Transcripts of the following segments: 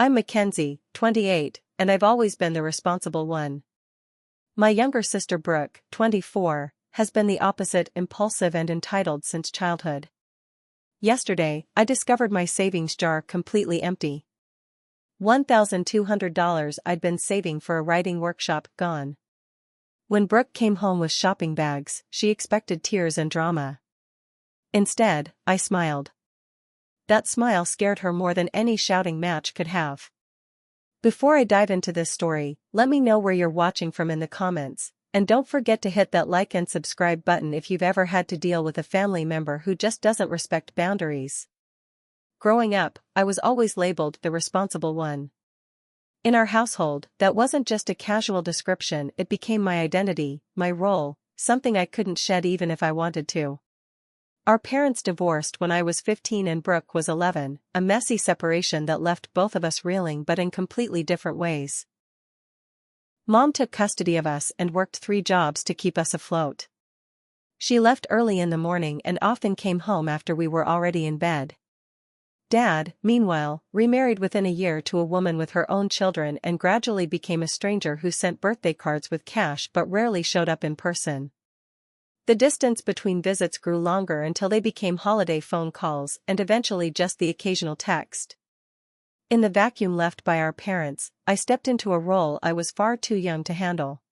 I'm Mackenzie, 28, and I've always been the responsible one. My younger sister Brooke, 24, has been the opposite, impulsive and entitled since childhood. Yesterday, I discovered my savings jar completely empty. $1,200 I'd been saving for a writing workshop gone. When Brooke came home with shopping bags, she expected tears and drama. Instead, I smiled. That smile scared her more than any shouting match could have. Before I dive into this story, let me know where you're watching from in the comments, and don't forget to hit that like and subscribe button if you've ever had to deal with a family member who just doesn't respect boundaries. Growing up, I was always labeled the responsible one. In our household, that wasn't just a casual description, it became my identity, my role, something I couldn't shed even if I wanted to. Our parents divorced when I was 15 and Brooke was 11, a messy separation that left both of us reeling but in completely different ways. Mom took custody of us and worked 3 jobs to keep us afloat. She left early in the morning and often came home after we were already in bed. Dad, meanwhile, remarried within a year to a woman with her own children and gradually became a stranger who sent birthday cards with cash but rarely showed up in person. The distance between visits grew longer until they became holiday phone calls and eventually just the occasional text. In the vacuum left by our parents, I stepped into a role I was far too young to handle.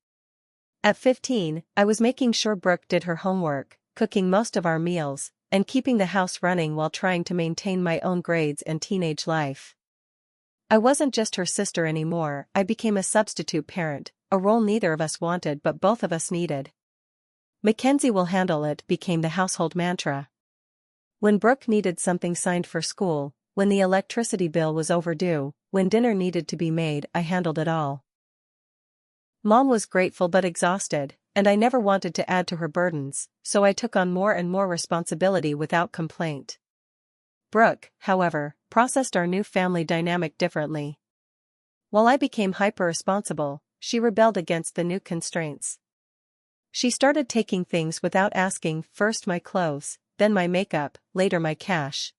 At 15, I was making sure Brooke did her homework, cooking most of our meals, and keeping the house running while trying to maintain my own grades and teenage life. I wasn't just her sister anymore, I became a substitute parent, a role neither of us wanted but both of us needed. Mackenzie will handle it became the household mantra. When Brooke needed something signed for school, when the electricity bill was overdue, when dinner needed to be made, I handled it all. Mom was grateful but exhausted, and I never wanted to add to her burdens, so I took on more and more responsibility without complaint. Brooke, however, processed our new family dynamic differently. While I became hyper-responsible, she rebelled against the new constraints. She started taking things without asking, first my clothes, then my makeup, later my cash.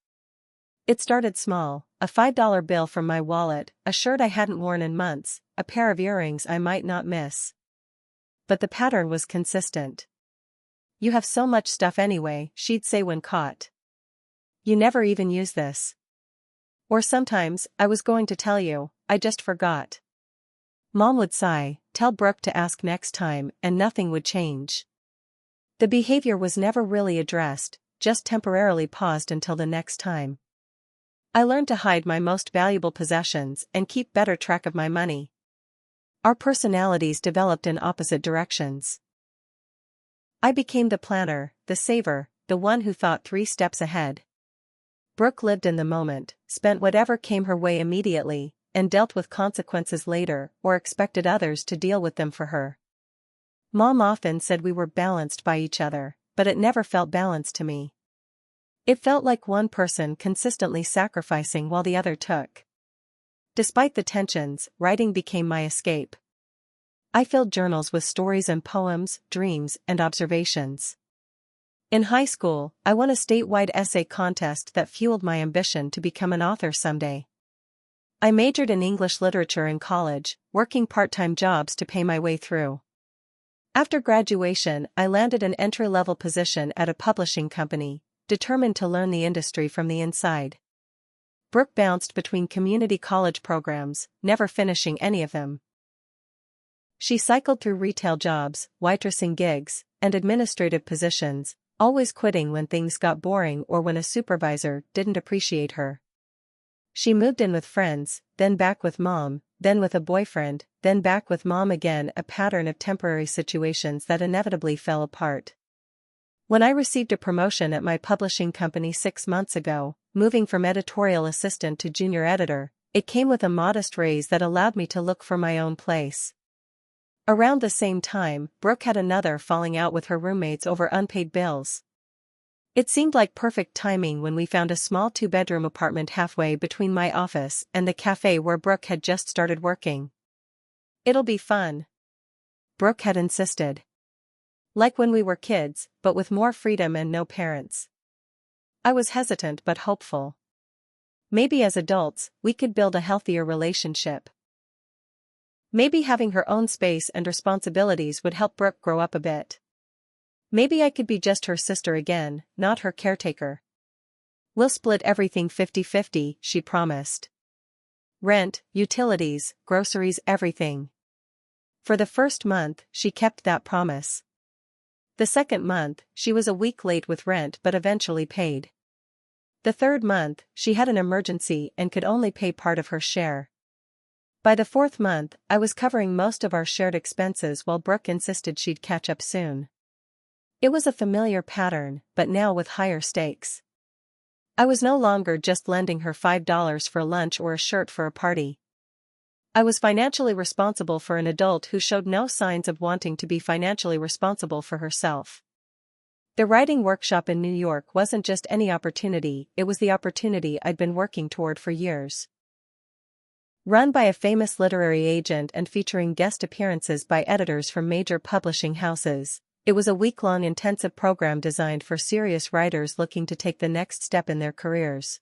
It started small, a $5 bill from my wallet, a shirt I hadn't worn in months, a pair of earrings I might not miss. But the pattern was consistent. "You have so much stuff anyway," she'd say when caught. "You never even use this." Or sometimes, "I was going to tell you, I just forgot." Mom would sigh, tell Brooke to ask next time, and nothing would change. The behavior was never really addressed, just temporarily paused until the next time. I learned to hide my most valuable possessions and keep better track of my money. Our personalities developed in opposite directions. I became the planner, the saver, the one who thought 3 steps ahead. Brooke lived in the moment, spent whatever came her way immediately, and dealt with consequences later or expected others to deal with them for her. Mom often said we were balanced by each other, but it never felt balanced to me. It felt like one person consistently sacrificing while the other took. Despite the tensions, writing became my escape. I filled journals with stories and poems, dreams, and observations. In high school, I won a statewide essay contest that fueled my ambition to become an author someday. I majored in English literature in college, working part-time jobs to pay my way through. After graduation, I landed an entry-level position at a publishing company, determined to learn the industry from the inside. Brooke bounced between community college programs, never finishing any of them. She cycled through retail jobs, waitressing gigs, and administrative positions, always quitting when things got boring or when a supervisor didn't appreciate her. She moved in with friends, then back with mom, then with a boyfriend, then back with mom again, a pattern of temporary situations that inevitably fell apart. When I received a promotion at my publishing company 6 months ago, moving from editorial assistant to junior editor, it came with a modest raise that allowed me to look for my own place. Around the same time, Brooke had another falling out with her roommates over unpaid bills. It seemed like perfect timing when we found a small 2-bedroom apartment halfway between my office and the cafe where Brooke had just started working. "It'll be fun," Brooke had insisted. "Like when we were kids, but with more freedom and no parents." I was hesitant but hopeful. Maybe as adults, we could build a healthier relationship. Maybe having her own space and responsibilities would help Brooke grow up a bit. Maybe I could be just her sister again, not her caretaker. We'll split everything 50-50, she promised. Rent, utilities, groceries, everything. For the first month, she kept that promise. The second month, she was a week late with rent but eventually paid. The third month, she had an emergency and could only pay part of her share. By the fourth month, I was covering most of our shared expenses while Brooke insisted she'd catch up soon. It was a familiar pattern, but now with higher stakes. I was no longer just lending her $5 for lunch or a shirt for a party. I was financially responsible for an adult who showed no signs of wanting to be financially responsible for herself. The writing workshop in New York wasn't just any opportunity, it was the opportunity I'd been working toward for years. Run by a famous literary agent and featuring guest appearances by editors from major publishing houses, it was a week-long intensive program designed for serious writers looking to take the next step in their careers.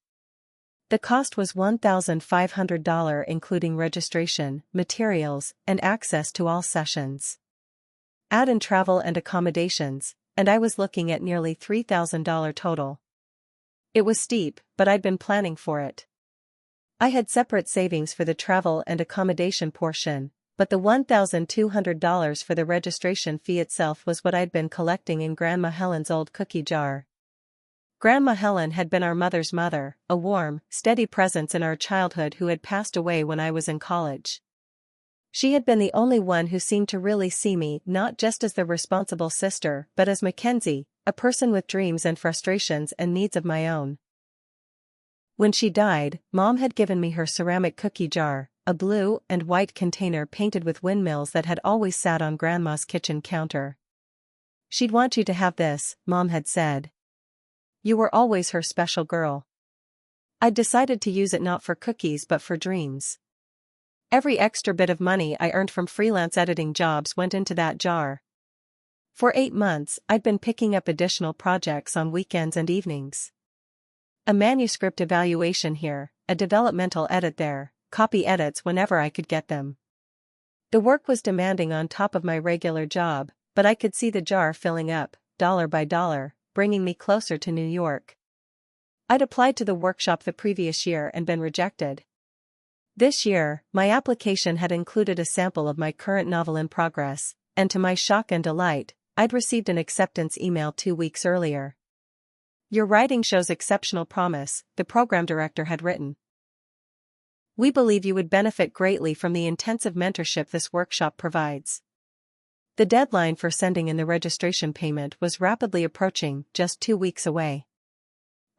The cost was $1,500 including registration, materials, and access to all sessions. Add in travel and accommodations, and I was looking at nearly $3,000 total. It was steep, but I'd been planning for it. I had separate savings for the travel and accommodation portion, but the $1,200 for the registration fee itself was what I'd been collecting in Grandma Helen's old cookie jar. Grandma Helen had been our mother's mother, a warm, steady presence in our childhood who had passed away when I was in college. She had been the only one who seemed to really see me not just as the responsible sister but as Mackenzie, a person with dreams and frustrations and needs of my own. When she died, Mom had given me her ceramic cookie jar, a blue and white container painted with windmills that had always sat on Grandma's kitchen counter. "She'd want you to have this," Mom had said. "You were always her special girl." I'd decided to use it not for cookies but for dreams. Every extra bit of money I earned from freelance editing jobs went into that jar. For 8 months, I'd been picking up additional projects on weekends and evenings. A manuscript evaluation here, a developmental edit there, copy edits whenever I could get them. The work was demanding on top of my regular job, but I could see the jar filling up, dollar by dollar, bringing me closer to New York. I'd applied to the workshop the previous year and been rejected. This year, my application had included a sample of my current novel in progress, and to my shock and delight, I'd received an acceptance email 2 weeks earlier. "Your writing shows exceptional promise," the program director had written. "We believe you would benefit greatly from the intensive mentorship this workshop provides." The deadline for sending in the registration payment was rapidly approaching, just 2 weeks away.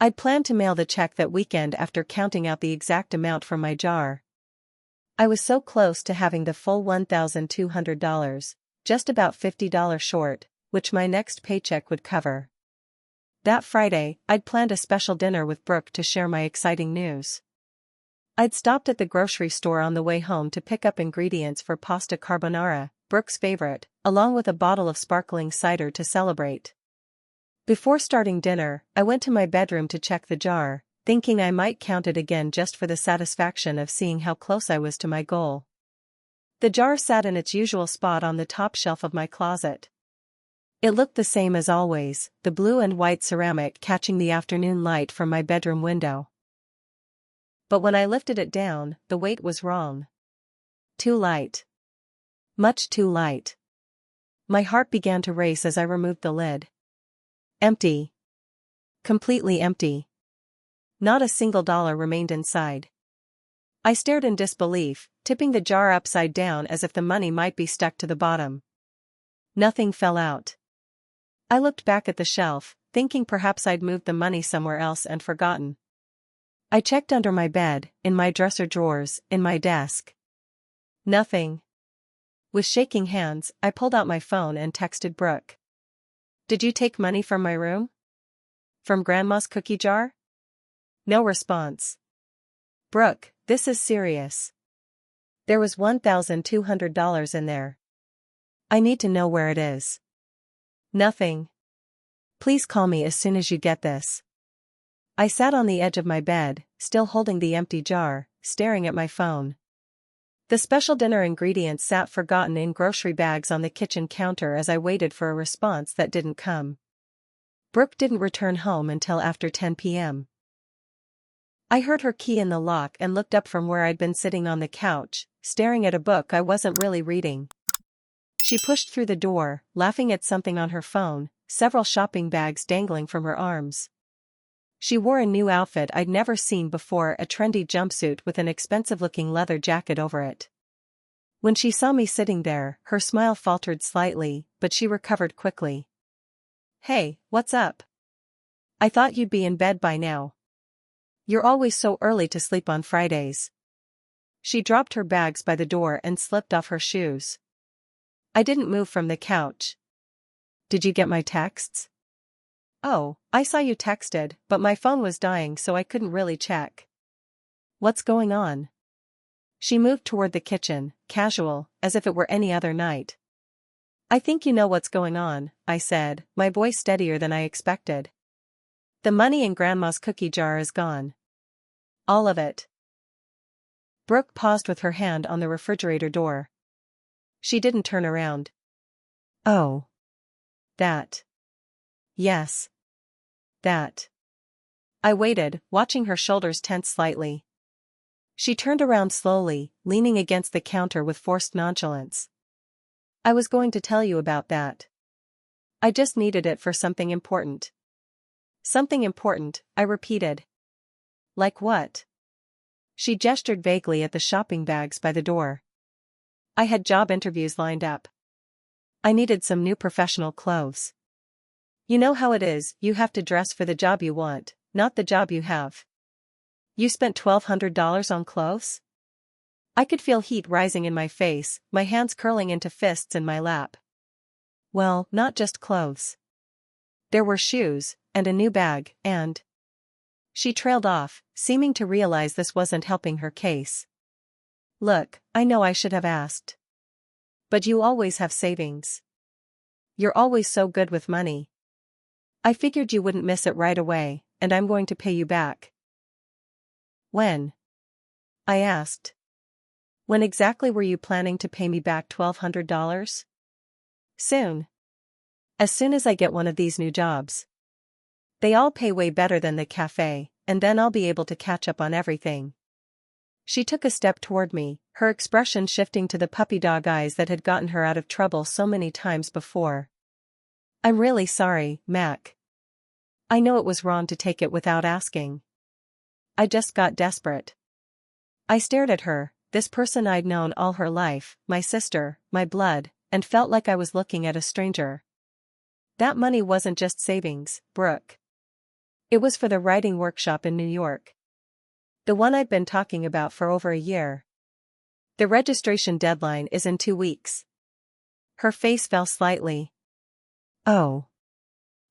I'd planned to mail the check that weekend after counting out the exact amount from my jar. I was so close to having the full $1,200, just about $50 short, which my next paycheck would cover. That Friday, I'd planned a special dinner with Brooke to share my exciting news. I'd stopped at the grocery store on the way home to pick up ingredients for pasta carbonara, Brooke's favorite, along with a bottle of sparkling cider to celebrate. Before starting dinner, I went to my bedroom to check the jar, thinking I might count it again just for the satisfaction of seeing how close I was to my goal. The jar sat in its usual spot on the top shelf of my closet. It looked the same as always, the blue and white ceramic catching the afternoon light from my bedroom window. But when I lifted it down, the weight was wrong. Too light. Much too light. My heart began to race as I removed the lid. Empty. Completely empty. Not a single dollar remained inside. I stared in disbelief, tipping the jar upside down as if the money might be stuck to the bottom. Nothing fell out. I looked back at the shelf, thinking perhaps I'd moved the money somewhere else and forgotten. I checked under my bed, in my dresser drawers, in my desk. Nothing. With shaking hands, I pulled out my phone and texted Brooke. "Did you take money from my room? From Grandma's cookie jar?" No response. "Brooke, this is serious. There was $1,200 in there. I need to know where it is." "Nothing. Please call me as soon as you get this." I sat on the edge of my bed, still holding the empty jar, staring at my phone. The special dinner ingredients sat forgotten in grocery bags on the kitchen counter as I waited for a response that didn't come. Brooke didn't return home until after 10 p.m. I heard her key in the lock and looked up from where I'd been sitting on the couch, staring at a book I wasn't really reading. She pushed through the door, laughing at something on her phone, several shopping bags dangling from her arms. She wore a new outfit I'd never seen before, a trendy jumpsuit with an expensive-looking leather jacket over it. When she saw me sitting there, her smile faltered slightly, but she recovered quickly. "Hey, what's up? I thought you'd be in bed by now. You're always so early to sleep on Fridays." She dropped her bags by the door and slipped off her shoes. I didn't move from the couch. "Did you get my texts?" "Oh, I saw you texted, but my phone was dying so I couldn't really check." "What's going on?" She moved toward the kitchen, casual, as if it were any other night. "I think you know what's going on," I said, my voice steadier than I expected. "The money in Grandma's cookie jar is gone. All of it." Brooke paused with her hand on the refrigerator door. She didn't turn around. "Oh. That. Yes. That." I waited, watching her shoulders tense slightly. She turned around slowly, leaning against the counter with forced nonchalance. "I was going to tell you about that. I just needed it for something important." "Something important," I repeated. "Like what?" She gestured vaguely at the shopping bags by the door. "I had job interviews lined up. I needed some new professional clothes. You know how it is, you have to dress for the job you want, not the job you have." "You spent $1,200 on clothes?" I could feel heat rising in my face, my hands curling into fists in my lap. "Well, not just clothes. There were shoes, and a new bag, and—" She trailed off, seeming to realize this wasn't helping her case. "Look, I know I should have asked. But you always have savings. You're always so good with money. I figured you wouldn't miss it right away, and I'm going to pay you back." "When?" I asked. "When exactly were you planning to pay me back $1,200? "Soon. As soon as I get one of these new jobs. They all pay way better than the cafe, and then I'll be able to catch up on everything." She took a step toward me, her expression shifting to the puppy dog eyes that had gotten her out of trouble so many times before. "I'm really sorry, Mac. I know it was wrong to take it without asking. I just got desperate." I stared at her, this person I'd known all her life, my sister, my blood, and felt like I was looking at a stranger. That money wasn't just savings, Brooke. It was for the writing workshop in New York. The one I'd been talking about for over a year. The registration deadline is in 2 weeks. Her face fell slightly. "Oh.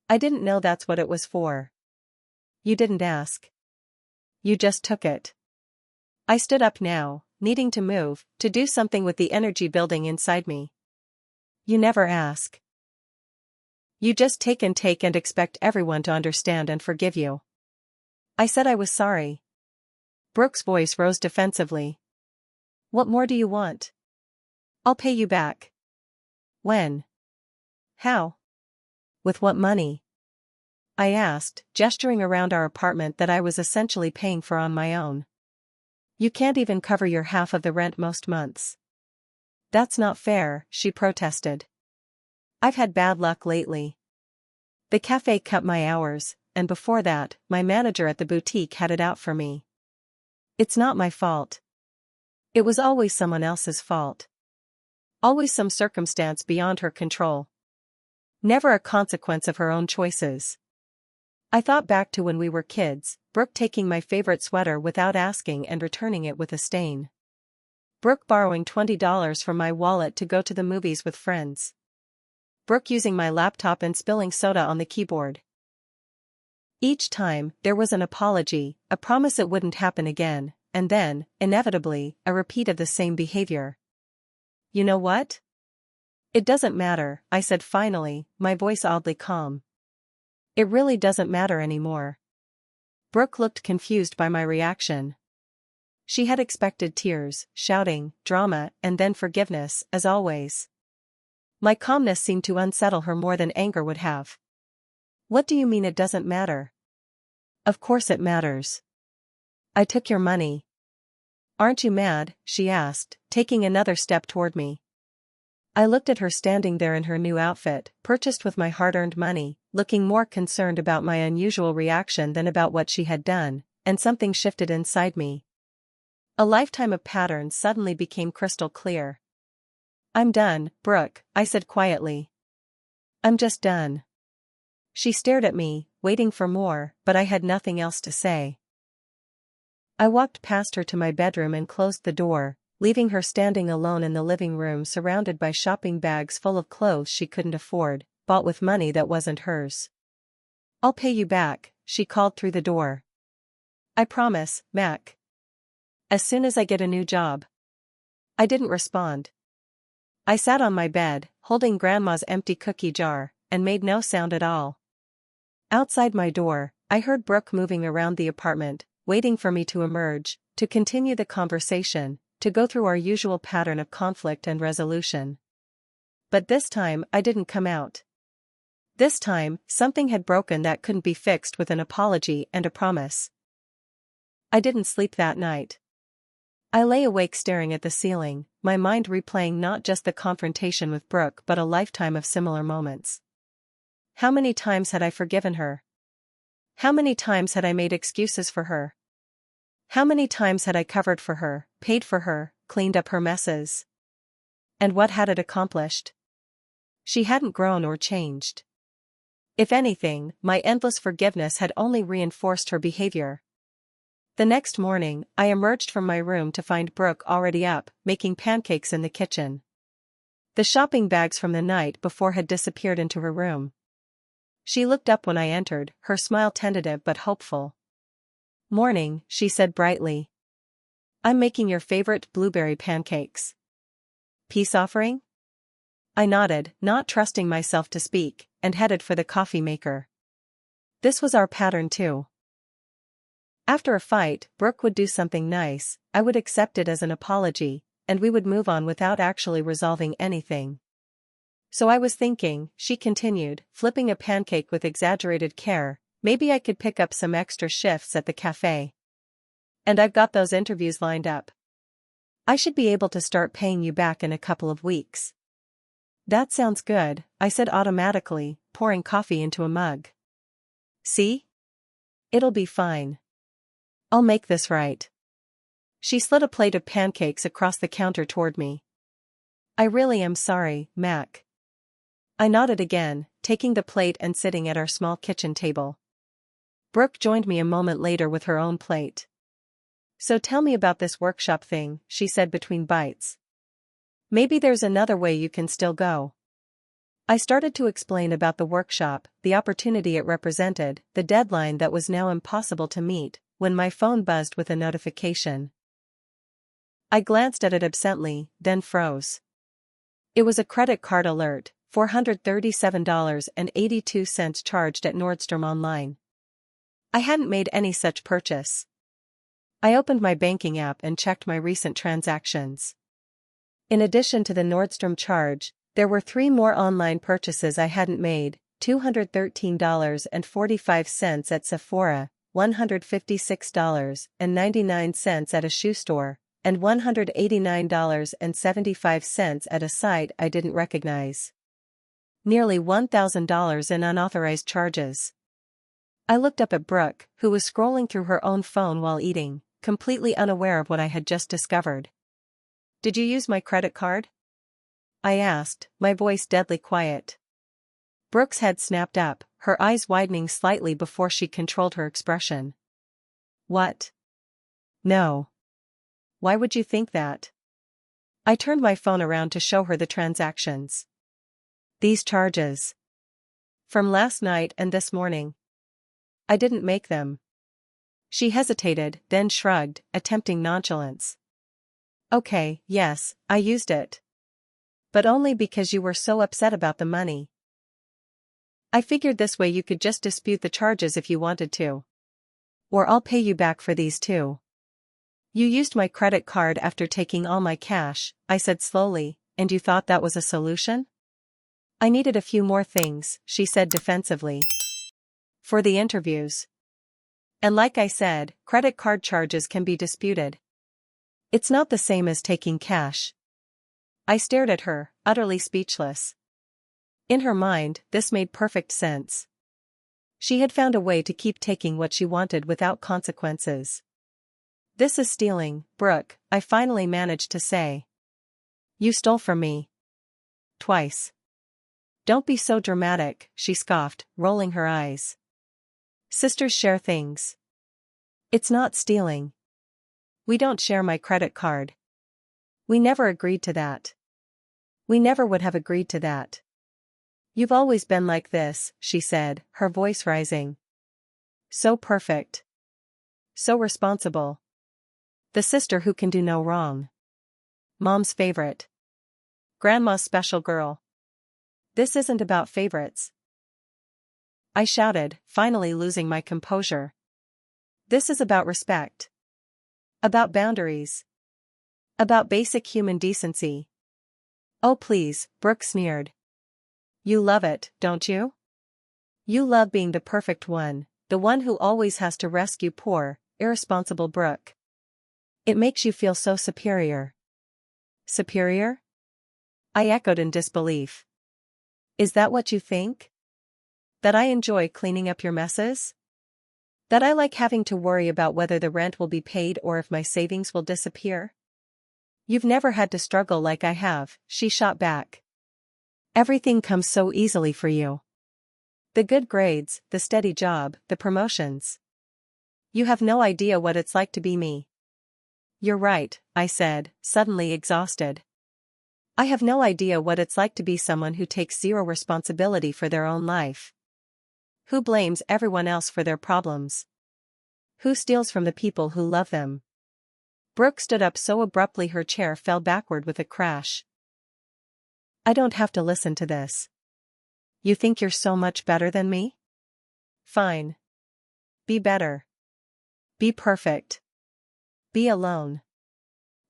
I didn't know that's what it was for." "You didn't ask. You just took it." I stood up now, needing to move, to do something with the energy building inside me. "You never ask. You just take and expect everyone to understand and forgive you." I said I was sorry. Brooke's voice rose defensively. "What more do you want?" "I'll pay you back." "When? How? With what money?" I asked, gesturing around our apartment that I was essentially paying for on my own. "You can't even cover your half of the rent most months." "That's not fair," she protested. "I've had bad luck lately. The cafe cut my hours, and before that, my manager at the boutique had it out for me. It's not my fault. It was always someone else's fault. Always some circumstance beyond her control. Never a consequence of her own choices." I thought back to when we were kids, Brooke taking my favorite sweater without asking and returning it with a stain. Brooke borrowing $20 from my wallet to go to the movies with friends. Brooke using my laptop and spilling soda on the keyboard. Each time, there was an apology, a promise it wouldn't happen again, and then, inevitably, a repeat of the same behavior. "You know what? It doesn't matter," I said finally, my voice oddly calm. "It really doesn't matter anymore. Brooke looked confused by my reaction. She had expected tears, shouting, drama, and then forgiveness, as always. My calmness seemed to unsettle her more than anger would have. What do you mean it doesn't matter? Of course it matters. I took your money. Aren't you mad? She asked, taking another step toward me. I looked at her standing there in her new outfit, purchased with my hard-earned money, looking more concerned about my unusual reaction than about what she had done, and something shifted inside me. A lifetime of patterns suddenly became crystal clear. I'm done, Brooke, I said quietly. I'm just done. She stared at me, waiting for more, but I had nothing else to say. I walked past her to my bedroom and closed the door, leaving her standing alone in the living room surrounded by shopping bags full of clothes she couldn't afford, bought with money that wasn't hers. I'll pay you back, she called through the door. I promise, Mac. As soon as I get a new job. I didn't respond. I sat on my bed, holding Grandma's empty cookie jar, and made no sound at all. Outside my door, I heard Brooke moving around the apartment, waiting for me to emerge, to continue the conversation, to go through our usual pattern of conflict and resolution. But this time I didn't come out. This time, something had broken that couldn't be fixed with an apology and a promise. I didn't sleep that night. I lay awake staring at the ceiling, my mind replaying not just the confrontation with Brooke but a lifetime of similar moments. How many times had I forgiven her? How many times had I made excuses for her? How many times had I covered for her, paid for her, cleaned up her messes? And what had it accomplished? She hadn't grown or changed. If anything, my endless forgiveness had only reinforced her behavior. The next morning, I emerged from my room to find Brooke already up, making pancakes in the kitchen. The shopping bags from the night before had disappeared into her room. She looked up when I entered, her smile tentative but hopeful. Morning, she said brightly. I'm making your favorite blueberry pancakes. Peace offering? I nodded, not trusting myself to speak, and headed for the coffee maker. This was our pattern too. After a fight, Brooke would do something nice, I would accept it as an apology, and we would move on without actually resolving anything. So I was thinking, she continued, flipping a pancake with exaggerated care, maybe I could pick up some extra shifts at the cafe. And I've got those interviews lined up. I should be able to start paying you back in a couple of weeks. That sounds good, I said automatically, pouring coffee into a mug. See? It'll be fine. I'll make this right. She slid a plate of pancakes across the counter toward me. I really am sorry, Mac. I nodded again, taking the plate and sitting at our small kitchen table. Brooke joined me a moment later with her own plate. So tell me about this workshop thing, she said between bites. Maybe there's another way you can still go. I started to explain about the workshop, the opportunity it represented, the deadline that was now impossible to meet, when my phone buzzed with a notification. I glanced at it absently, then froze. It was a credit card alert, $437.82 charged at Nordstrom Online. I hadn't made any such purchase. I opened my banking app and checked my recent transactions. In addition to the Nordstrom charge, there were 3 more online purchases I hadn't made, $213.45 at Sephora, $156.99 at a shoe store, and $189.75 at a site I didn't recognize. Nearly $1,000 in unauthorized charges. I looked up at Brooke, who was scrolling through her own phone while eating, completely unaware of what I had just discovered. Did you use my credit card? I asked, my voice deadly quiet. Brooke's head snapped up, her eyes widening slightly before she controlled her expression. What? No. Why would you think that? I turned my phone around to show her the transactions. These charges. From last night and this morning. I didn't make them. She hesitated, then shrugged, attempting nonchalance. Okay, yes, I used it. But only because you were so upset about the money. I figured this way you could just dispute the charges if you wanted to. Or I'll pay you back for these too. You used my credit card after taking all my cash, I said slowly, and you thought that was a solution? I needed a few more things, she said defensively. For the interviews. And like I said, credit card charges can be disputed. It's not the same as taking cash. I stared at her, utterly speechless. In her mind, this made perfect sense. She had found a way to keep taking what she wanted without consequences. This is stealing, Brooke, I finally managed to say. You stole from me. Twice. Don't be so dramatic, she scoffed, rolling her eyes. Sisters share things. It's not stealing. We don't share my credit card. We never agreed to that. We never would have agreed to that. You've always been like this, she said, her voice rising. So perfect. So responsible. The sister who can do no wrong. Mom's favorite. Grandma's special girl. This isn't about favorites. I shouted, finally losing my composure. This is about respect. About boundaries. About basic human decency. Oh please, Brooke sneered. You love it, don't you? You love being the perfect one, the one who always has to rescue poor, irresponsible Brooke. It makes you feel so superior. Superior? I echoed in disbelief. Is that what you think? That I enjoy cleaning up your messes? That I like having to worry about whether the rent will be paid or if my savings will disappear? You've never had to struggle like I have, she shot back. Everything comes so easily for you. The good grades, the steady job, the promotions. You have no idea what it's like to be me. You're right, I said, suddenly exhausted. I have no idea what it's like to be someone who takes zero responsibility for their own life. Who blames everyone else for their problems? Who steals from the people who love them? Brooke stood up so abruptly her chair fell backward with a crash. I don't have to listen to this. You think you're so much better than me? Fine. Be better. Be perfect. Be alone.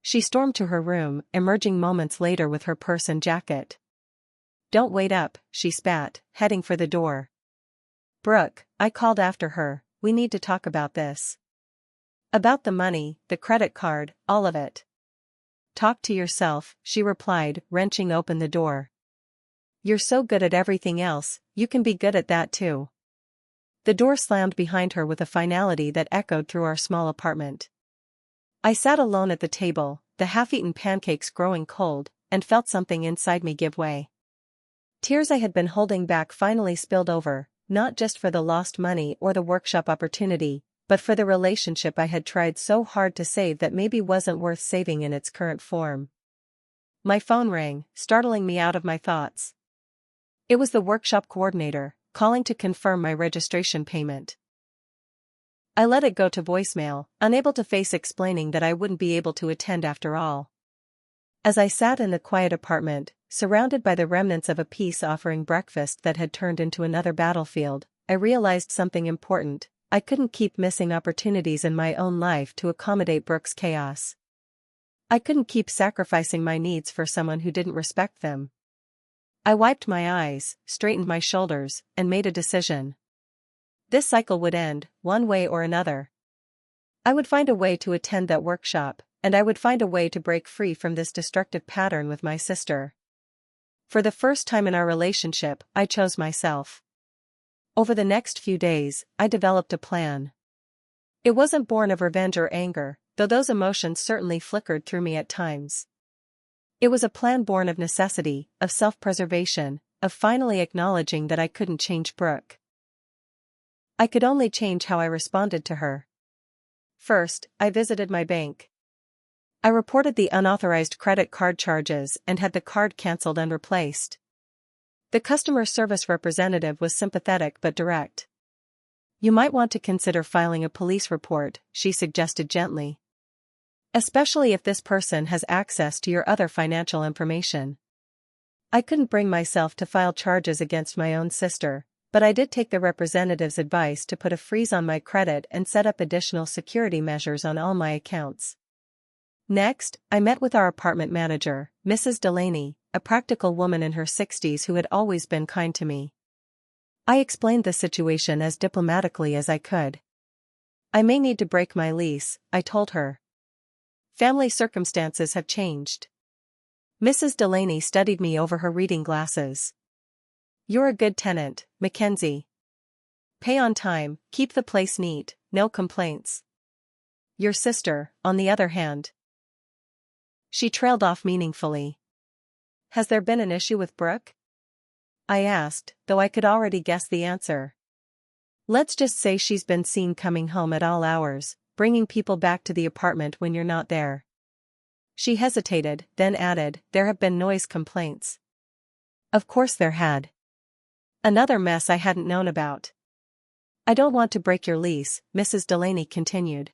She stormed to her room, emerging moments later with her purse and jacket. Don't wait up, she spat, heading for the door. Brooke, I called after her, we need to talk about this. About the money, the credit card, all of it. Talk to yourself, she replied, wrenching open the door. You're so good at everything else, you can be good at that too. The door slammed behind her with a finality that echoed through our small apartment. I sat alone at the table, the half-eaten pancakes growing cold, and felt something inside me give way. Tears I had been holding back finally spilled over, not just for the lost money or the workshop opportunity, but for the relationship I had tried so hard to save that maybe wasn't worth saving in its current form. My phone rang, startling me out of my thoughts. It was the workshop coordinator, calling to confirm my registration payment. I let it go to voicemail, unable to face explaining that I wouldn't be able to attend after all. As I sat in the quiet apartment, surrounded by the remnants of a peace offering breakfast that had turned into another battlefield, I realized something important. I couldn't keep missing opportunities in my own life to accommodate Brooke's chaos. I couldn't keep sacrificing my needs for someone who didn't respect them. I wiped my eyes, straightened my shoulders, and made a decision. This cycle would end, one way or another. I would find a way to attend that workshop, and I would find a way to break free from this destructive pattern with my sister. For the first time in our relationship, I chose myself. Over the next few days, I developed a plan. It wasn't born of revenge or anger, though those emotions certainly flickered through me at times. It was a plan born of necessity, of self-preservation, of finally acknowledging that I couldn't change Brooke. I could only change how I responded to her. First, I visited my bank. I reported the unauthorized credit card charges and had the card canceled and replaced. The customer service representative was sympathetic but direct. You might want to consider filing a police report, she suggested gently. Especially if this person has access to your other financial information. I couldn't bring myself to file charges against my own sister, But I did take the representative's advice to put a freeze on my credit and set up additional security measures on all my accounts. Next, I met with our apartment manager, Mrs. Delaney, a practical woman in her 60s who had always been kind to me. I explained the situation as diplomatically as I could. I may need to break my lease, I told her. Family circumstances have changed. Mrs. Delaney studied me over her reading glasses. You're a good tenant, Mackenzie. Pay on time, keep the place neat, no complaints. Your sister, on the other hand. She trailed off meaningfully. Has there been an issue with Brooke? I asked, though I could already guess the answer. Let's just say she's been seen coming home at all hours, bringing people back to the apartment when you're not there. She hesitated, then added, there have been noise complaints. Of course there had. Another mess I hadn't known about. I don't want to break your lease, Mrs. Delaney continued.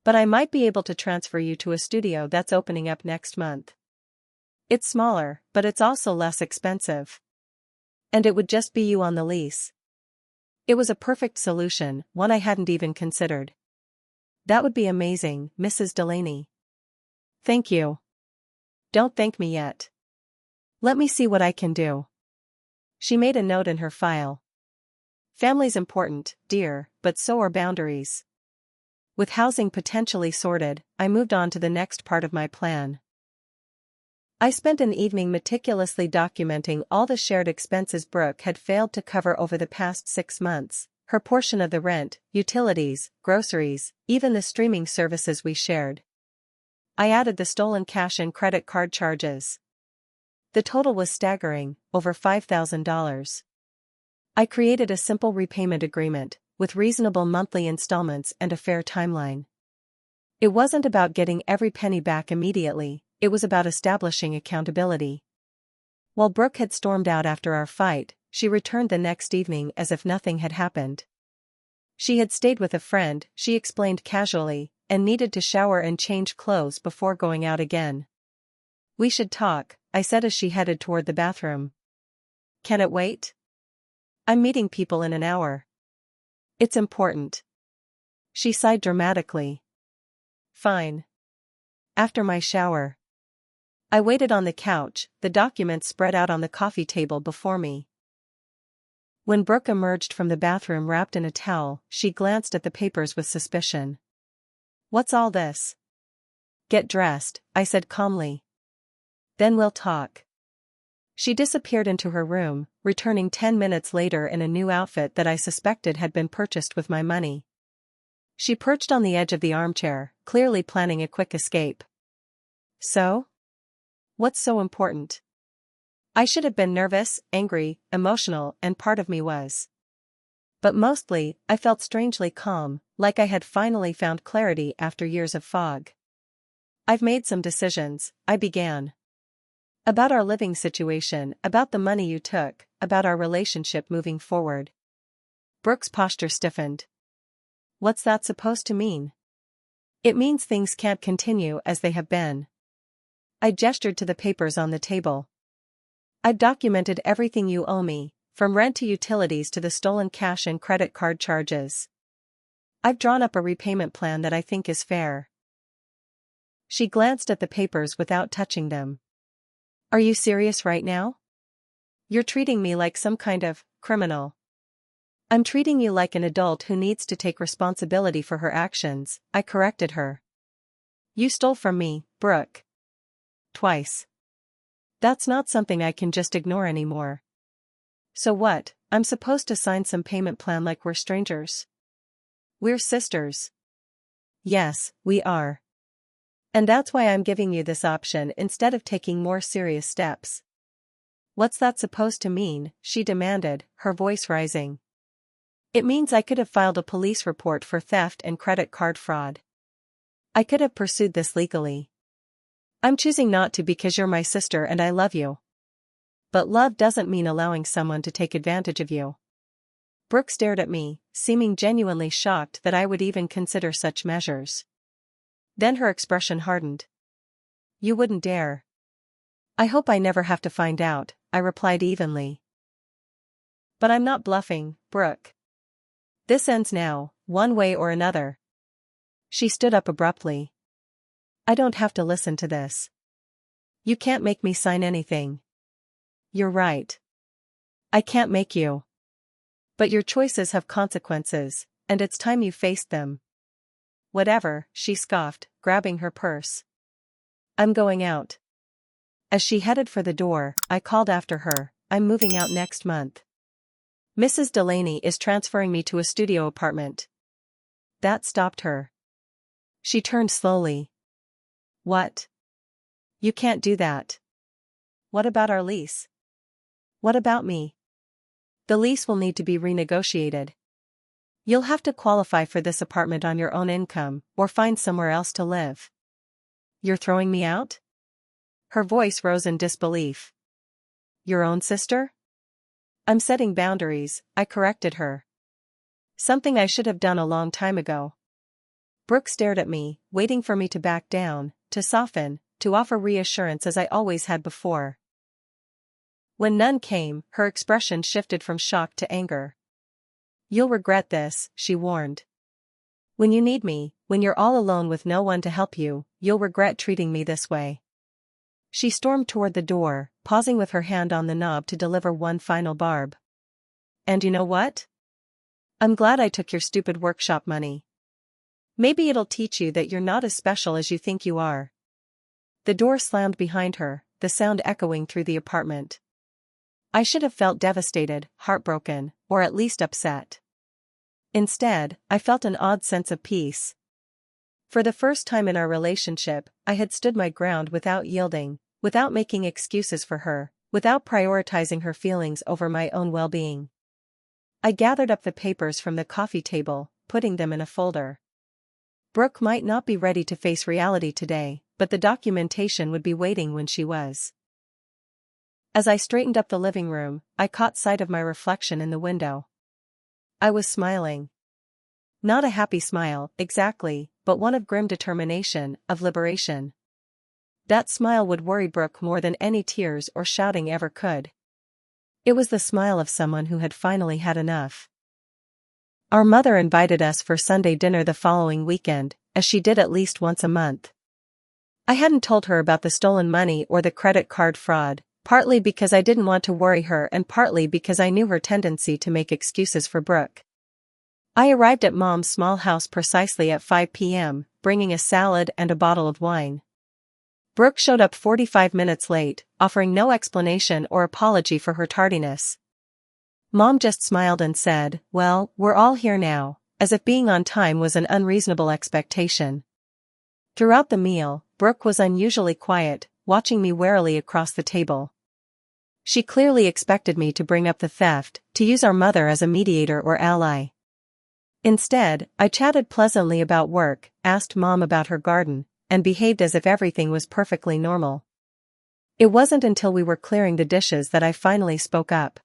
But I might be able to transfer you to a studio that's opening up next month. It's smaller, but it's also less expensive. And it would just be you on the lease. It was a perfect solution, one I hadn't even considered. That would be amazing, Mrs. Delaney. Thank you. Don't thank me yet. Let me see what I can do. She made a note in her file. Family's important, dear, but so are boundaries. With housing potentially sorted, I moved on to the next part of my plan. I spent an evening meticulously documenting all the shared expenses Brooke had failed to cover over the past 6 months, her portion of the rent, utilities, groceries, even the streaming services we shared. I added the stolen cash and credit card charges. The total was staggering, over $5,000. I created a simple repayment agreement, with reasonable monthly installments and a fair timeline. It wasn't about getting every penny back immediately, it was about establishing accountability. While Brooke had stormed out after our fight, she returned the next evening as if nothing had happened. She had stayed with a friend, she explained casually, and needed to shower and change clothes before going out again. We should talk, I said as she headed toward the bathroom. Can it wait? I'm meeting people in an hour. It's important. She sighed dramatically. Fine. After my shower. I waited on the couch, the documents spread out on the coffee table before me. When Brooke emerged from the bathroom wrapped in a towel, she glanced at the papers with suspicion. What's all this? Get dressed, I said calmly. Then we'll talk. She disappeared into her room, returning 10 minutes later in a new outfit that I suspected had been purchased with my money. She perched on the edge of the armchair, clearly planning a quick escape. So? What's so important? I should have been nervous, angry, emotional, and part of me was. But mostly, I felt strangely calm, like I had finally found clarity after years of fog. I've made some decisions, I began. About our living situation, about the money you took, about our relationship moving forward. Brooke's posture stiffened. What's that supposed to mean? It means things can't continue as they have been. I gestured to the papers on the table. I've documented everything you owe me, from rent to utilities to the stolen cash and credit card charges. I've drawn up a repayment plan that I think is fair. She glanced at the papers without touching them. Are you serious right now? You're treating me like some kind of criminal. I'm treating you like an adult who needs to take responsibility for her actions, I corrected her. You stole from me, Brooke. Twice. That's not something I can just ignore anymore. So what, I'm supposed to sign some payment plan like we're strangers? We're sisters. Yes, we are. And that's why I'm giving you this option instead of taking more serious steps. What's that supposed to mean? She demanded, her voice rising. It means I could have filed a police report for theft and credit card fraud. I could have pursued this legally. I'm choosing not to because you're my sister and I love you. But love doesn't mean allowing someone to take advantage of you. Brooke stared at me, seeming genuinely shocked that I would even consider such measures. Then her expression hardened. You wouldn't dare. I hope I never have to find out, I replied evenly. But I'm not bluffing, Brooke. This ends now, one way or another. She stood up abruptly. I don't have to listen to this. You can't make me sign anything. You're right. I can't make you. But your choices have consequences, and it's time you faced them. Whatever, she scoffed, grabbing her purse. I'm going out. As she headed for the door, I called after her, I'm moving out next month. Mrs. Delaney is transferring me to a studio apartment. That stopped her. She turned slowly. What? You can't do that. What about our lease? What about me? The lease will need to be renegotiated. You'll have to qualify for this apartment on your own income, or find somewhere else to live. You're throwing me out? Her voice rose in disbelief. Your own sister? I'm setting boundaries, I corrected her. Something I should have done a long time ago. Brooke stared at me, waiting for me to back down, to soften, to offer reassurance as I always had before. When none came, her expression shifted from shock to anger. You'll regret this, she warned. When you need me, when you're all alone with no one to help you, you'll regret treating me this way. She stormed toward the door, pausing with her hand on the knob to deliver one final barb. And you know what? I'm glad I took your stupid workshop money. Maybe it'll teach you that you're not as special as you think you are. The door slammed behind her, the sound echoing through the apartment. I should have felt devastated, heartbroken, or at least upset. Instead, I felt an odd sense of peace. For the first time in our relationship, I had stood my ground without yielding, without making excuses for her, without prioritizing her feelings over my own well-being. I gathered up the papers from the coffee table, putting them in a folder. Brooke might not be ready to face reality today, but the documentation would be waiting when she was. As I straightened up the living room, I caught sight of my reflection in the window. I was smiling. Not a happy smile, exactly, but one of grim determination, of liberation. That smile would worry Brooke more than any tears or shouting ever could. It was the smile of someone who had finally had enough. Our mother invited us for Sunday dinner the following weekend, as she did at least once a month. I hadn't told her about the stolen money or the credit card fraud, partly because I didn't want to worry her and partly because I knew her tendency to make excuses for Brooke. I arrived at Mom's small house precisely at 5 p.m., bringing a salad and a bottle of wine. Brooke showed up 45 minutes late, offering no explanation or apology for her tardiness. Mom just smiled and said, "Well, we're all here now," as if being on time was an unreasonable expectation. Throughout the meal, Brooke was unusually quiet, watching me warily across the table. She clearly expected me to bring up the theft, to use our mother as a mediator or ally. Instead, I chatted pleasantly about work, asked Mom about her garden, and behaved as if everything was perfectly normal. It wasn't until we were clearing the dishes that I finally spoke up.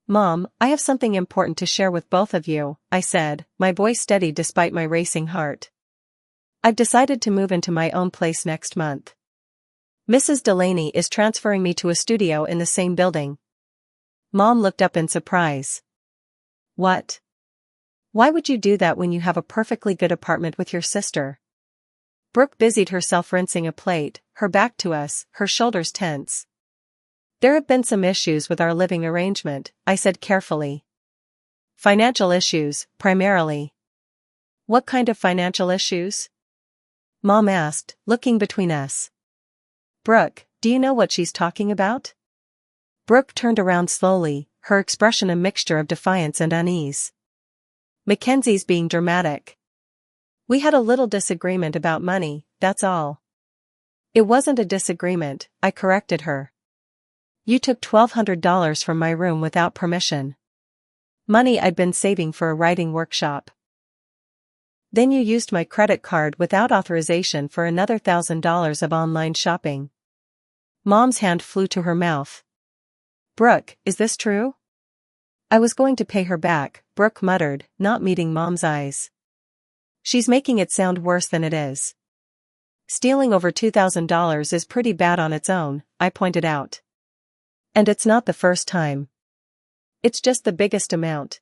"Mom, I have something important to share with both of you," I said, my voice steady despite my racing heart. "I've decided to move into my own place next month. Mrs. Delaney is transferring me to a studio in the same building." Mom looked up in surprise. "What? Why would you do that when you have a perfectly good apartment with your sister?" Brooke busied herself rinsing a plate, her back to us, her shoulders tense. "There have been some issues with our living arrangement," I said carefully. "Financial issues, primarily." "What kind of financial issues?" Mom asked, looking between us. "Brooke, do you know what she's talking about?" Brooke turned around slowly, her expression a mixture of defiance and unease. "Mackenzie's being dramatic. We had a little disagreement about money, that's all." "It wasn't a disagreement," I corrected her. "You took $1,200 from my room without permission. Money I'd been saving for a writing workshop. Then you used my credit card without authorization for another $1,000 of online shopping." Mom's hand flew to her mouth. "Brooke, is this true?" "I was going to pay her back," Brooke muttered, not meeting Mom's eyes. "She's making it sound worse than it is." "Stealing over $2,000 is pretty bad on its own," I pointed out. "And it's not the first time." It's just the biggest amount.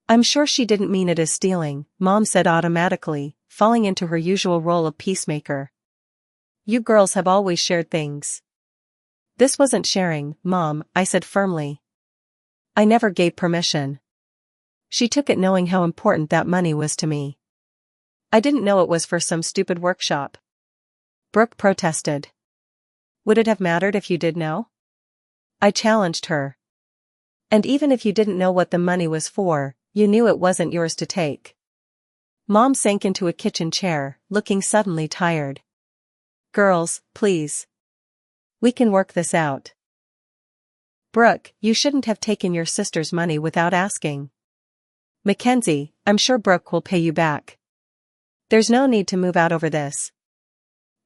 I'm sure she didn't mean it as stealing, Mom said automatically, falling into her usual role of peacemaker. You girls have always shared things. This wasn't sharing, Mom, I said firmly. I never gave permission. She took it knowing how important that money was to me. I didn't know it was for some stupid workshop. Brooke protested. Would it have mattered if you did know? I challenged her. And even if you didn't know what the money was for, you knew it wasn't yours to take. Mom sank into a kitchen chair, looking suddenly tired. Girls, please. We can work this out. Brooke, you shouldn't have taken your sister's money without asking. Mackenzie, I'm sure Brooke will pay you back. There's no need to move out over this.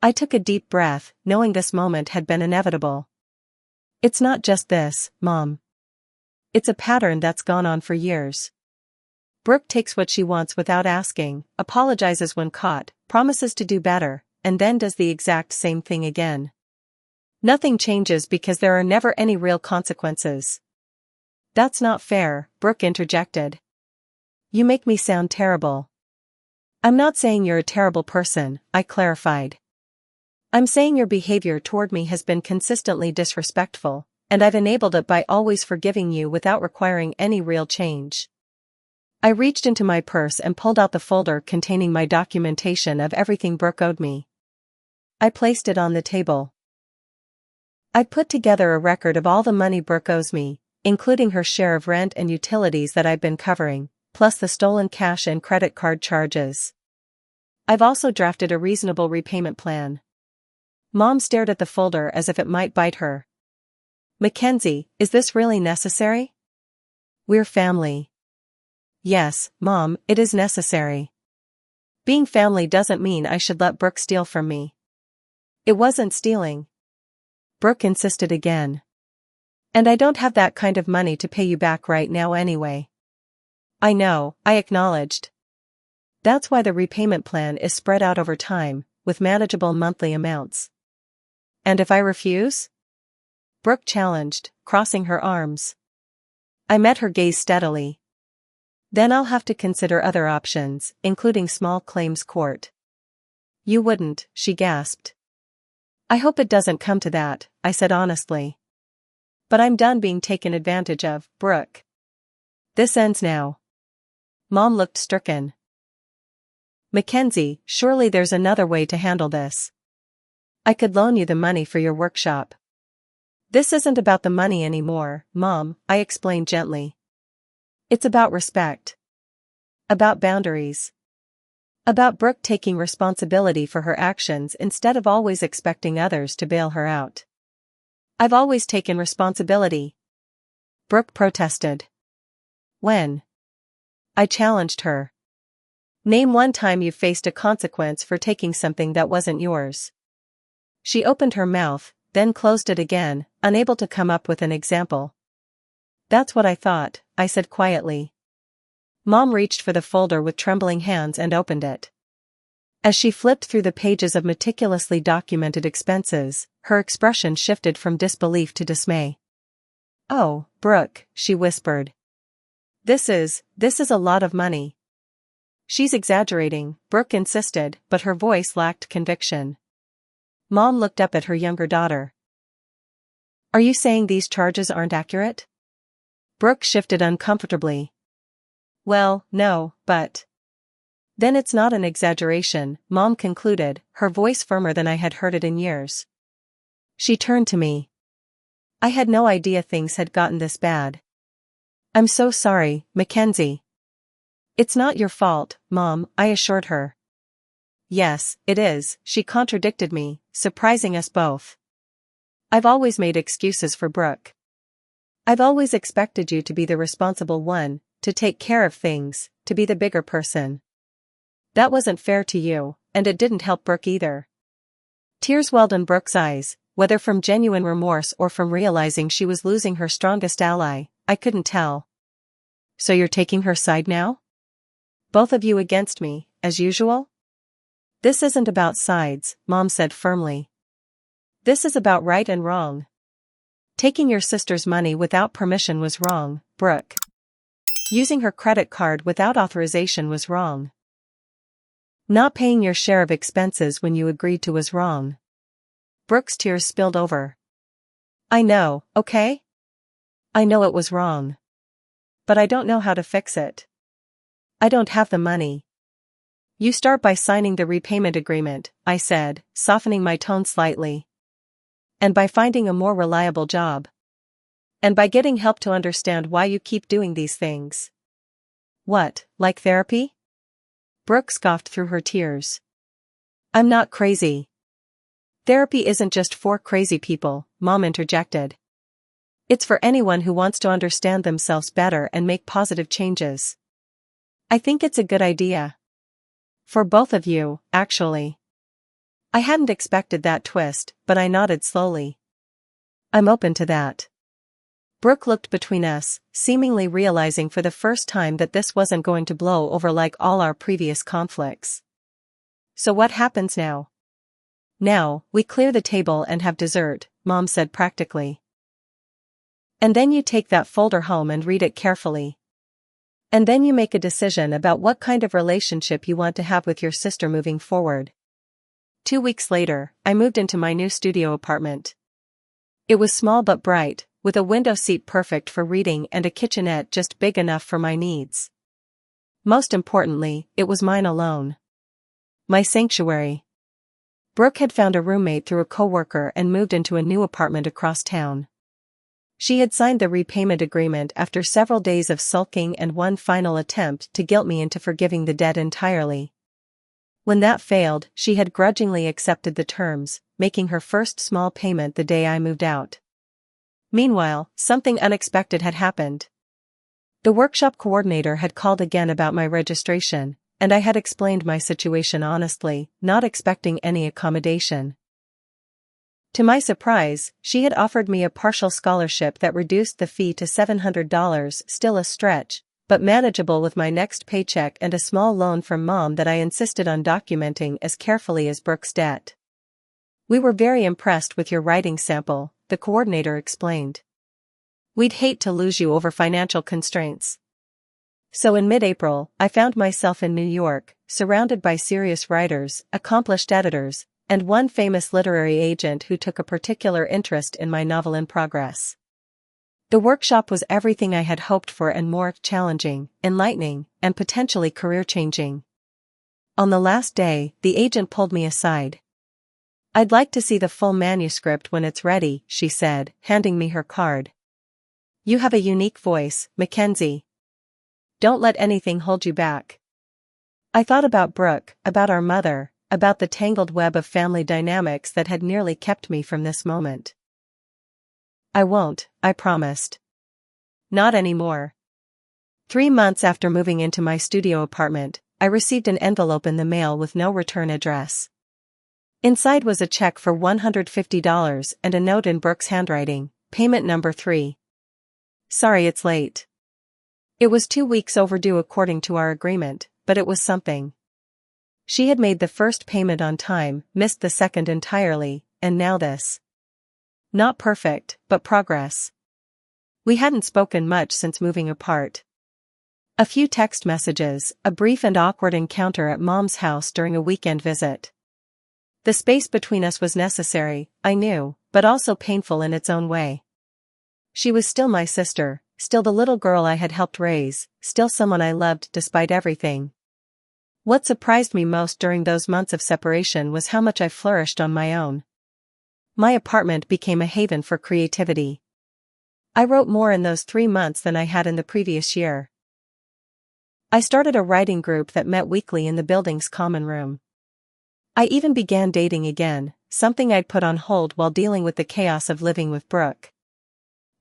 I took a deep breath, knowing this moment had been inevitable. It's not just this, Mom. It's a pattern that's gone on for years. Brooke takes what she wants without asking, apologizes when caught, promises to do better, and then does the exact same thing again. Nothing changes because there are never any real consequences. That's not fair, Brooke interjected. You make me sound terrible. I'm not saying you're a terrible person, I clarified. I'm saying your behavior toward me has been consistently disrespectful, and I've enabled it by always forgiving you without requiring any real change. I reached into my purse and pulled out the folder containing my documentation of everything Brooke owed me. I placed it on the table. I'd put together a record of all the money Brooke owes me, including her share of rent and utilities that I've been covering, plus the stolen cash and credit card charges. I've also drafted a reasonable repayment plan. Mom stared at the folder as if it might bite her. Mackenzie, is this really necessary? We're family. Yes, Mom, it is necessary. Being family doesn't mean I should let Brooke steal from me. It wasn't stealing. Brooke insisted again. And I don't have that kind of money to pay you back right now anyway. I know, I acknowledged. That's why the repayment plan is spread out over time, with manageable monthly amounts. And if I refuse? Brooke challenged, crossing her arms. I met her gaze steadily. Then I'll have to consider other options, including small claims court. You wouldn't, she gasped. I hope it doesn't come to that, I said honestly. But I'm done being taken advantage of, Brooke. This ends now. Mom looked stricken. Mackenzie, surely there's another way to handle this. I could loan you the money for your workshop. This isn't about the money anymore, Mom, I explained gently. It's about respect. About boundaries. About Brooke taking responsibility for her actions instead of always expecting others to bail her out. I've always taken responsibility. Brooke protested. When? I challenged her. Name one time you faced a consequence for taking something that wasn't yours. She opened her mouth, then closed it again, unable to come up with an example. That's what I thought, I said quietly. Mom reached for the folder with trembling hands and opened it. As she flipped through the pages of meticulously documented expenses, her expression shifted from disbelief to dismay. Oh, Brooke, she whispered. This is a lot of money. She's exaggerating, Brooke insisted, but her voice lacked conviction. Mom looked up at her younger daughter. Are you saying these charges aren't accurate? Brooke shifted uncomfortably. Well, no, but... Then it's not an exaggeration, Mom concluded, her voice firmer than I had heard it in years. She turned to me. I had no idea things had gotten this bad. I'm so sorry, Mackenzie. It's not your fault, Mom, I assured her. Yes, it is, she contradicted me, surprising us both. I've always made excuses for Brooke. I've always expected you to be the responsible one, to take care of things, to be the bigger person. That wasn't fair to you, and it didn't help Brooke either. Tears welled in Brooke's eyes, whether from genuine remorse or from realizing she was losing her strongest ally, I couldn't tell. So you're taking her side now? Both of you against me, as usual? This isn't about sides, Mom said firmly. This is about right and wrong. Taking your sister's money without permission was wrong, Brooke. Using her credit card without authorization was wrong. Not paying your share of expenses when you agreed to was wrong. Brooke's tears spilled over. I know, okay? I know it was wrong. But I don't know how to fix it. I don't have the money. You start by signing the repayment agreement, I said, softening my tone slightly. And by finding a more reliable job. And by getting help to understand why you keep doing these things. What, like therapy? Brooke scoffed through her tears. I'm not crazy. Therapy isn't just for crazy people, Mom interjected. It's for anyone who wants to understand themselves better and make positive changes. I think it's a good idea. For both of you, actually. I hadn't expected that twist, but I nodded slowly. I'm open to that. Brooke looked between us, seemingly realizing for the first time that this wasn't going to blow over like all our previous conflicts. So what happens now? Now, we clear the table and have dessert, Mom said practically. And then you take that folder home and read it carefully. And then you make a decision about what kind of relationship you want to have with your sister moving forward. 2 weeks later, I moved into my new studio apartment. It was small but bright, with a window seat perfect for reading and a kitchenette just big enough for my needs. Most importantly, it was mine alone. My sanctuary. Brooke had found a roommate through a coworker and moved into a new apartment across town. She had signed the repayment agreement after several days of sulking and one final attempt to guilt me into forgiving the debt entirely. When that failed, she had grudgingly accepted the terms, making her first small payment the day I moved out. Meanwhile, something unexpected had happened. The workshop coordinator had called again about my registration, and I had explained my situation honestly, not expecting any accommodation. To my surprise, she had offered me a partial scholarship that reduced the fee to $700, still a stretch, but manageable with my next paycheck and a small loan from Mom that I insisted on documenting as carefully as Brooke's debt. We were very impressed with your writing sample, the coordinator explained. We'd hate to lose you over financial constraints. So in mid-April, I found myself in New York, surrounded by serious writers, accomplished editors, and one famous literary agent who took a particular interest in my novel in progress. The workshop was everything I had hoped for and more: challenging, enlightening, and potentially career-changing. On the last day, the agent pulled me aside. I'd like to see the full manuscript when it's ready, she said, handing me her card. You have a unique voice, Mackenzie. Don't let anything hold you back. I thought about Brooke, about our mother, about the tangled web of family dynamics that had nearly kept me from this moment. I won't, I promised. Not anymore. 3 months after moving into my studio apartment, I received an envelope in the mail with no return address. Inside was a check for $150 and a note in Brooke's handwriting, payment number 3. Sorry it's late. It was 2 weeks overdue according to our agreement, but it was something. She had made the first payment on time, missed the second entirely, and now this. Not perfect, but progress. We hadn't spoken much since moving apart. A few text messages, a brief and awkward encounter at Mom's house during a weekend visit. The space between us was necessary, I knew, but also painful in its own way. She was still my sister, still the little girl I had helped raise, still someone I loved despite everything. What surprised me most during those months of separation was how much I flourished on my own. My apartment became a haven for creativity. I wrote more in those 3 months than I had in the previous year. I started a writing group that met weekly in the building's common room. I even began dating again, something I'd put on hold while dealing with the chaos of living with Brooke.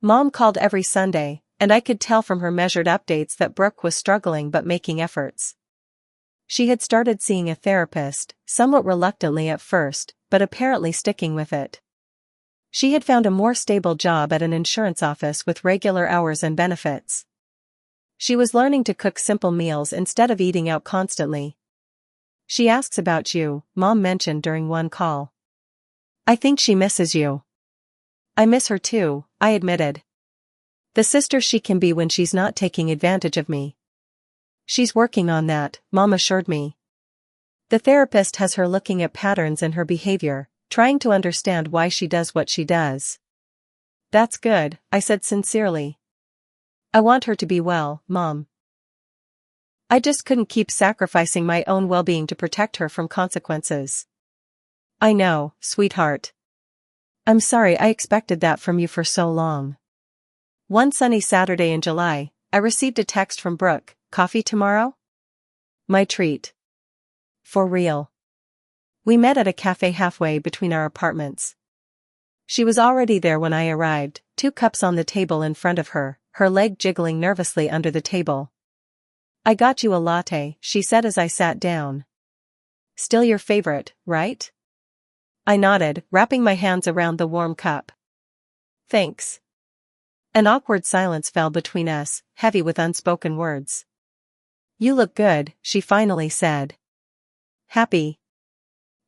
Mom called every Sunday, and I could tell from her measured updates that Brooke was struggling but making efforts. She had started seeing a therapist, somewhat reluctantly at first, but apparently sticking with it. She had found a more stable job at an insurance office with regular hours and benefits. She was learning to cook simple meals instead of eating out constantly. She asks about you, Mom mentioned during one call. I think she misses you. I miss her too, I admitted. The sister she can be when she's not taking advantage of me. She's working on that, Mom assured me. The therapist has her looking at patterns in her behavior, trying to understand why she does what she does. That's good, I said sincerely. I want her to be well, Mom. I just couldn't keep sacrificing my own well-being to protect her from consequences. I know, sweetheart. I'm sorry I expected that from you for so long. One sunny Saturday in July, I received a text from Brooke, "Coffee tomorrow?" My treat. For real. We met at a cafe halfway between our apartments. She was already there when I arrived, 2 cups on the table in front of her, her leg jiggling nervously under the table. "I got you a latte," she said as I sat down. "Still your favorite, right?" I nodded, wrapping my hands around the warm cup. "Thanks." An awkward silence fell between us, heavy with unspoken words. "You look good," she finally said. "Happy?"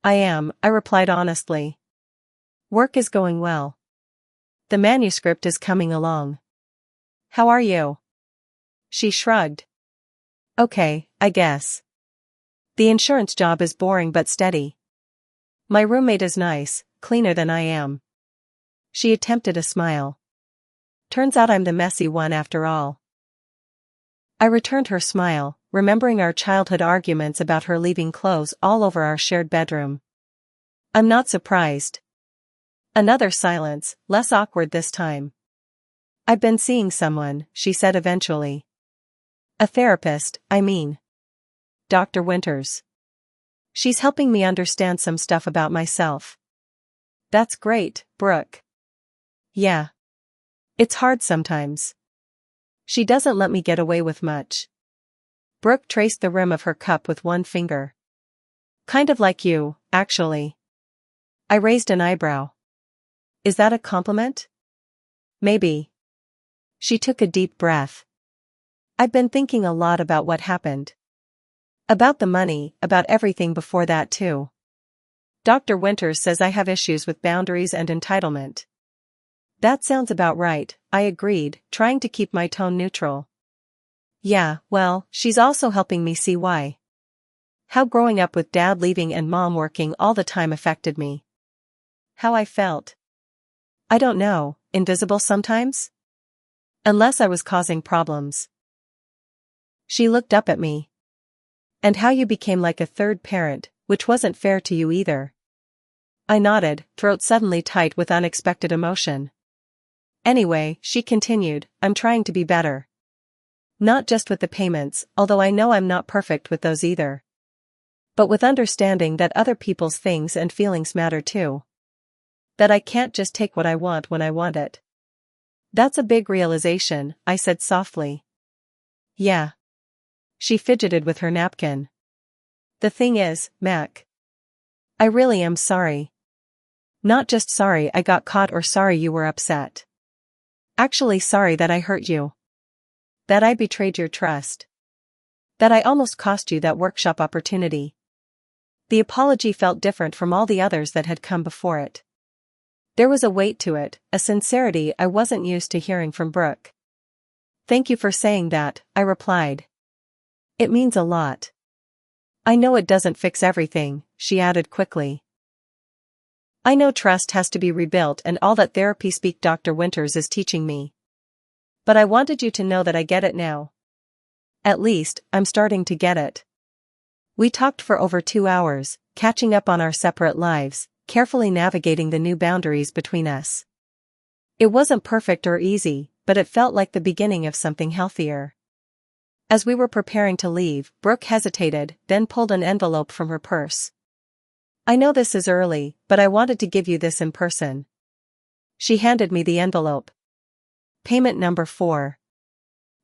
"I am," I replied honestly. "Work is going well. The manuscript is coming along. How are you?" She shrugged. "Okay, I guess. The insurance job is boring but steady. My roommate is nice, cleaner than I am." She attempted a smile. "Turns out I'm the messy one after all." I returned her smile, remembering our childhood arguments about her leaving clothes all over our shared bedroom. "I'm not surprised." Another silence, less awkward this time. "I've been seeing someone," she said eventually. "A therapist, I mean. Dr. Winters. She's helping me understand some stuff about myself." "That's great, Brooke." "Yeah. It's hard sometimes. She doesn't let me get away with much." Brooke traced the rim of her cup with one finger. "Kind of like you, actually." I raised an eyebrow. "Is that a compliment?" "Maybe." She took a deep breath. "I've been thinking a lot about what happened. About the money, about everything before that too. Dr. Winters says I have issues with boundaries and entitlement." "That sounds about right," I agreed, trying to keep my tone neutral. "Yeah, well, she's also helping me see why. How growing up with Dad leaving and Mom working all the time affected me. How I felt. I don't know, invisible sometimes? Unless I was causing problems." She looked up at me. "And how you became like a third parent, which wasn't fair to you either." I nodded, throat suddenly tight with unexpected emotion. "Anyway," she continued, "I'm trying to be better. Not just with the payments, although I know I'm not perfect with those either. But with understanding that other people's things and feelings matter too. That I can't just take what I want when I want it." "That's a big realization," I said softly. "Yeah." She fidgeted with her napkin. "The thing is, Mac. I really am sorry. Not just sorry I got caught or sorry you were upset. Actually sorry that I hurt you. That I betrayed your trust. That I almost cost you that workshop opportunity." The apology felt different from all the others that had come before it. There was a weight to it, a sincerity I wasn't used to hearing from Brooke. "Thank you for saying that," I replied. "It means a lot." "I know it doesn't fix everything," she added quickly. "I know trust has to be rebuilt and all that therapy speak Dr. Winters is teaching me. But I wanted you to know that I get it now. At least, I'm starting to get it." We talked for over 2 hours, catching up on our separate lives, carefully navigating the new boundaries between us. It wasn't perfect or easy, but it felt like the beginning of something healthier. As we were preparing to leave, Brooke hesitated, then pulled an envelope from her purse. "I know this is early, but I wanted to give you this in person." She handed me the envelope. Payment number 4.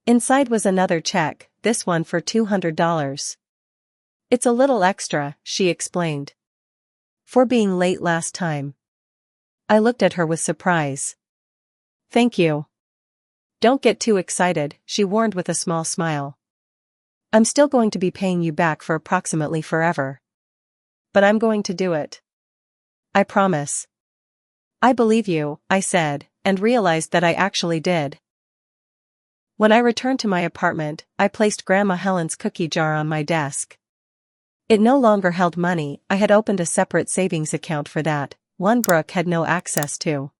Inside was another check, this one for $200. "It's a little extra," she explained. "For being late last time." I looked at her with surprise. "Thank you." "Don't get too excited," she warned with a small smile. "I'm still going to be paying you back for approximately forever. But I'm going to do it. I promise." "I believe you," I said, and realized that I actually did. When I returned to my apartment, I placed Grandma Helen's cookie jar on my desk. It no longer held money. I had opened a separate savings account for that, one Brooke had no access to.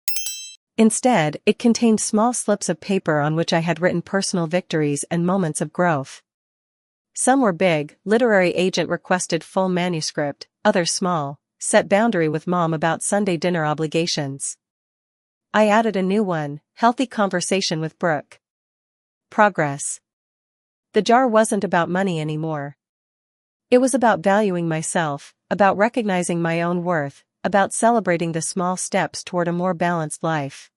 Instead, it contained small slips of paper on which I had written personal victories and moments of growth. Some were big, literary agent requested full manuscript, others small, set boundary with mom about Sunday dinner obligations. I added a new one, healthy conversation with Brooke. Progress. The jar wasn't about money anymore. It was about valuing myself, about recognizing my own worth, about celebrating the small steps toward a more balanced life.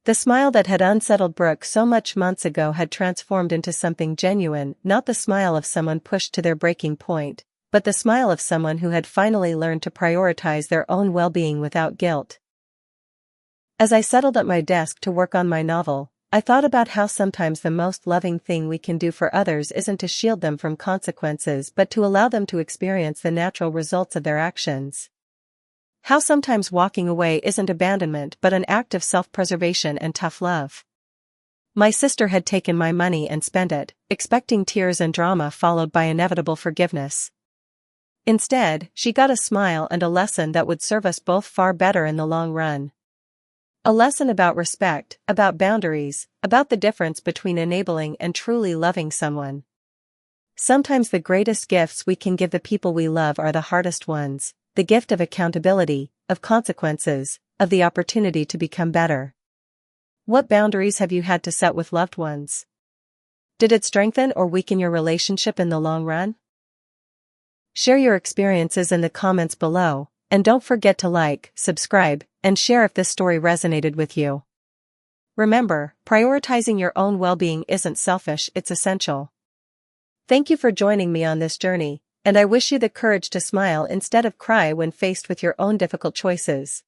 The smile that had unsettled Brooke so much months ago had transformed into something genuine, not the smile of someone pushed to their breaking point, but the smile of someone who had finally learned to prioritize their own well-being without guilt. As I settled at my desk to work on my novel, I thought about how sometimes the most loving thing we can do for others isn't to shield them from consequences but to allow them to experience the natural results of their actions. How sometimes walking away isn't abandonment but an act of self-preservation and tough love. My sister had taken my money and spent it, expecting tears and drama followed by inevitable forgiveness. Instead, she got a smile and a lesson that would serve us both far better in the long run. A lesson about respect, about boundaries, about the difference between enabling and truly loving someone. Sometimes the greatest gifts we can give the people we love are the hardest ones. The gift of accountability, of consequences, of the opportunity to become better. What boundaries have you had to set with loved ones? Did it strengthen or weaken your relationship in the long run? Share your experiences in the comments below, and don't forget to like, subscribe, and share if this story resonated with you. Remember, prioritizing your own well-being isn't selfish, it's essential. Thank you for joining me on this journey. And I wish you the courage to smile instead of cry when faced with your own difficult choices.